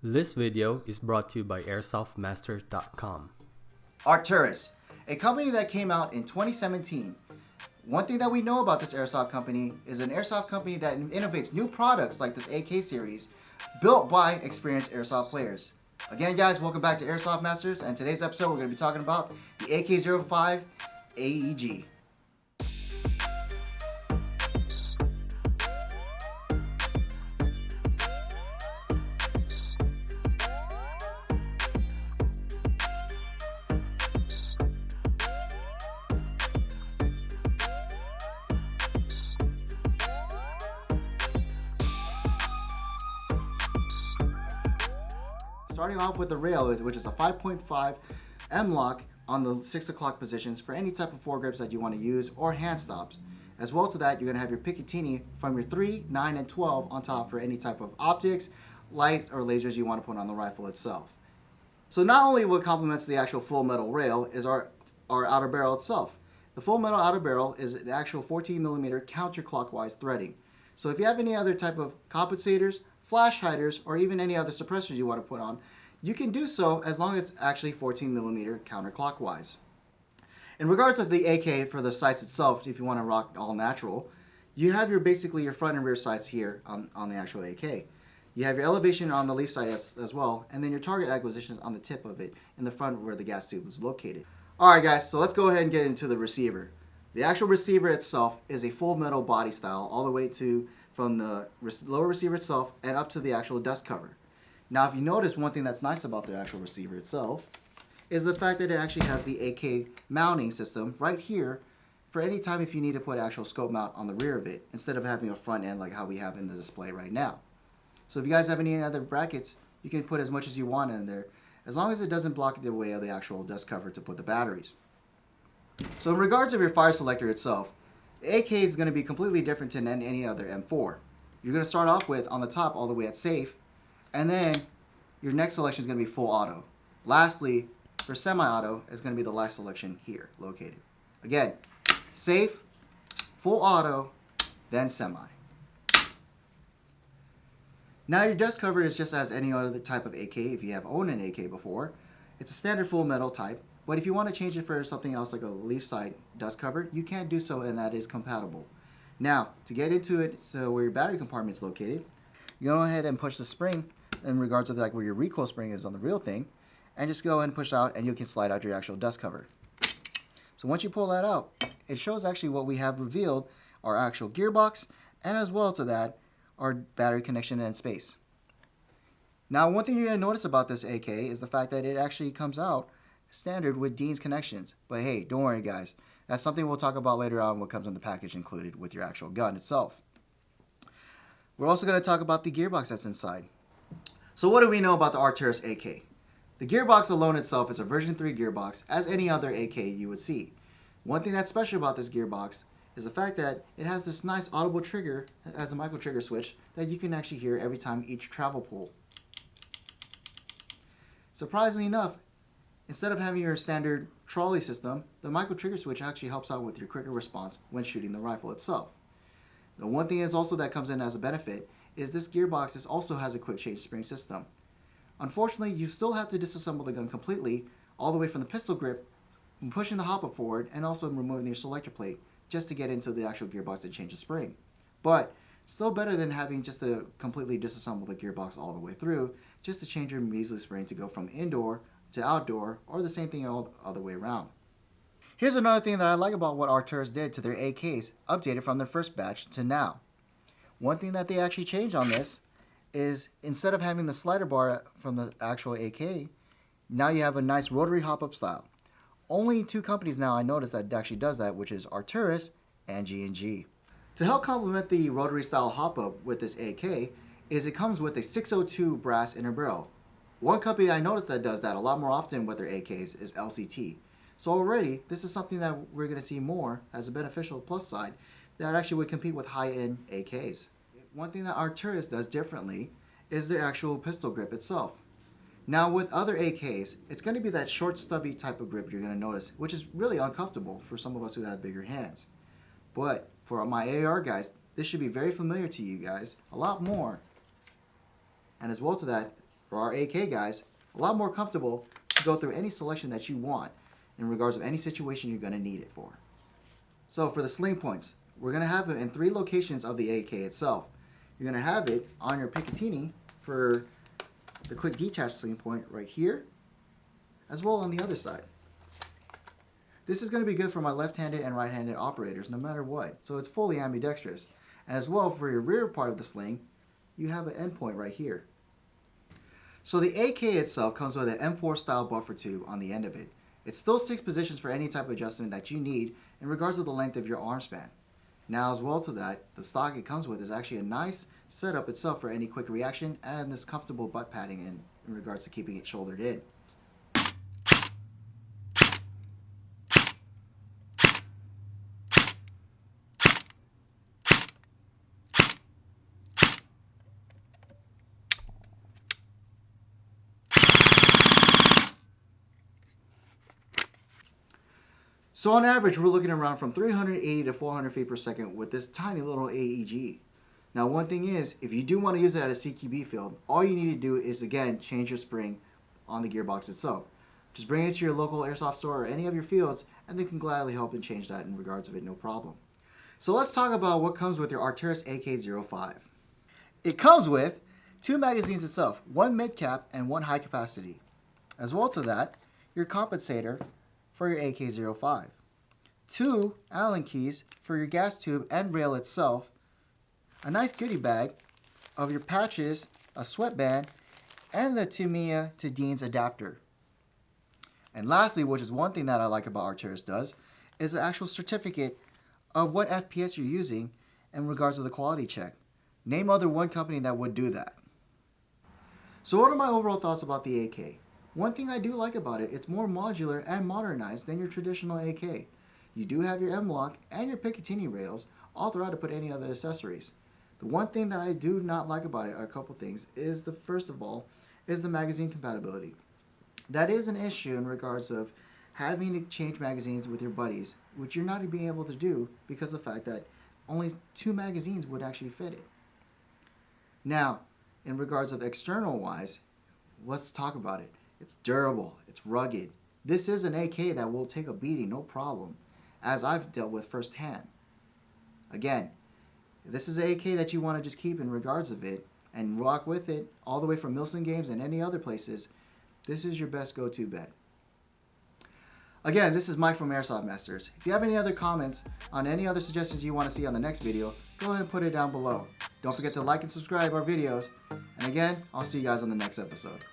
This video is brought to you by airsoftmasters.com. Arcturus, a company that came out in 2017. One thing that we know about this airsoft company is an airsoft company that innovates new products like this AK series, built by experienced airsoft players. Again guys, welcome back to Airsoft Masters, and today's episode we're going to be talking about the AK05 AEG. Starting off with the rail, which is a 5.5 M-LOK on the 6 o'clock positions for any type of foregrips that you want to use, or hand stops. As well to that, you're going to have your Picatinny from your 3, 9, and 12 on top for any type of optics, lights, or lasers you want to put on the rifle itself. So not only what complements the actual full metal rail is our outer barrel itself. The full metal outer barrel is an actual 14mm counterclockwise threading. So if you have any other type of compensators, flash hiders, or even any other suppressors you want to put on, you can do so as long as it's actually 14mm counterclockwise. In regards of the AK for the sights itself, if you want to rock all natural, you have basically your front and rear sights here on the actual AK. You have your elevation on the leaf sight as well, and then your target acquisition is on the tip of it in the front where the gas tube is located. Alright guys, so let's go ahead and get into the receiver. The actual receiver itself is a full metal body style all the way to from the lower receiver itself and up to the actual dust cover. Now if you notice, one thing that's nice about the actual receiver itself is the fact that it actually has the AK mounting system right here for any time if you need to put actual scope mount on the rear of it instead of having a front end like how we have in the display right now. So if you guys have any other brackets, you can put as much as you want in there as long as it doesn't block the way of the actual dust cover to put the batteries. So in regards of your fire selector itself, the AK is going to be completely different than any other M4. You're going to start off with on the top all the way at safe, and then your next selection is going to be full auto. Lastly, for semi-auto, it's going to be the last selection here located. Again, safe, full auto, then semi. Now your dust cover is just as any other type of AK if you have owned an AK before. It's a standard full metal type, but if you want to change it for something else like a leaf side dust cover, you can do so, and that is compatible. Now, to get into it, so where your battery compartment is located, you go ahead and push the spring in regards of like where your recoil spring is on the real thing, and just go ahead and push out, and you can slide out your actual dust cover. So once you pull that out, it shows actually what we have revealed, our actual gearbox, and as well to that, our battery connection and space. Now one thing you're going to notice about this AK is the fact that it actually comes out standard with Dean's connections. But hey, don't worry guys, that's something we'll talk about later on what comes in the package included with your actual gun itself. We're also going to talk about the gearbox that's inside. So what do we know about the Arcturus AK? The gearbox alone itself is a version 3 gearbox, as any other AK you would see. One thing that's special about this gearbox is the fact that it has this nice audible trigger as a micro trigger switch that you can actually hear every time each travel pull. Surprisingly enough, instead of having your standard trolley system, the micro trigger switch actually helps out with your quicker response when shooting the rifle itself. The one thing is also that comes in as a benefit is this gearbox also has a quick change spring system. Unfortunately, you still have to disassemble the gun completely, all the way from the pistol grip, pushing the HopUp forward, and also removing your selector plate just to get into the actual gearbox and change the spring. But still better than having just to completely disassemble the gearbox all the way through, just to change your measly spring to go from indoor to outdoor, or the same thing all the other way around. Here's another thing that I like about what Arcturus did to their AKs, updated from their first batch to now. One thing that they actually changed on this is instead of having the slider bar from the actual AK, now you have a nice rotary HopUp style. Only 2 companies now I noticed that actually does that, which is Arcturus and G&G. To help complement the rotary style HopUp with this AK is it comes with a 602 brass inner barrel. One company I noticed that does that a lot more often with their AKs is LCT. So already, this is something that we're going to see more as a beneficial plus side that actually would compete with high-end AKs. One thing that Arcturus does differently is their actual pistol grip itself. Now with other AKs, it's going to be that short stubby type of grip you're going to notice, which is really uncomfortable for some of us who have bigger hands. But for my AR guys, this should be very familiar to you guys, a lot more. And as well to that, for our AK guys, a lot more comfortable to go through any selection that you want in regards of any situation you're going to need it for. So for the sling points, we're going to have it in 3 locations of the AK itself. You're going to have it on your Picatinny for the quick detach sling point right here, as well on the other side. This is going to be good for my left-handed and right-handed operators no matter what, so it's fully ambidextrous. And as well for your rear part of the sling, you have an endpoint right here. So the AK itself comes with an M4 style buffer tube on the end of it. It's still 6 positions for any type of adjustment that you need in regards to the length of your arm span. Now as well to that, the stock it comes with is actually a nice setup itself for any quick reaction and this comfortable butt padding in regards to keeping it shouldered in. So on average, we're looking around from 380 to 400 feet per second with this tiny little AEG. Now one thing is, if you do want to use it at a CQB field, all you need to do is again change your spring on the gearbox itself. Just bring it to your local airsoft store or any of your fields and they can gladly help and change that in regards of it, no problem. So let's talk about what comes with your Arcturus AK05. It comes with 2 magazines itself, 1 mid-cap and 1 high capacity. As well to that, your compensator for your AK05. 2 Allen keys for your gas tube and rail itself. A nice goodie bag of your patches, a sweatband, and the Tamiya to Dean's adapter. And lastly, which is one thing that I like about Arcturus does, is the actual certificate of what FPS you're using in regards to the quality check. Name other one company that would do that. So what are my overall thoughts about the AK? One thing I do like about it, it's more modular and modernized than your traditional AK. You do have your M-LOK and your Picatinny rails all throughout to put any other accessories. The one thing that I do not like about it are a couple things. First of all, is the magazine compatibility. That is an issue in regards of having to change magazines with your buddies, which you're not being able to do because of the fact that only 2 magazines would actually fit it. Now, in regards of external wise, let's talk about it. It's durable, it's rugged. This is an AK that will take a beating, no problem, as I've dealt with firsthand. Again, this is an AK that you want to just keep in regards of it and rock with it all the way from Milson Games and any other places. This is your best go-to bet. Again, this is Mike from Airsoft Masters. If you have any other comments on any other suggestions you want to see on the next video, go ahead and put it down below. Don't forget to like and subscribe our videos. And again, I'll see you guys on the next episode.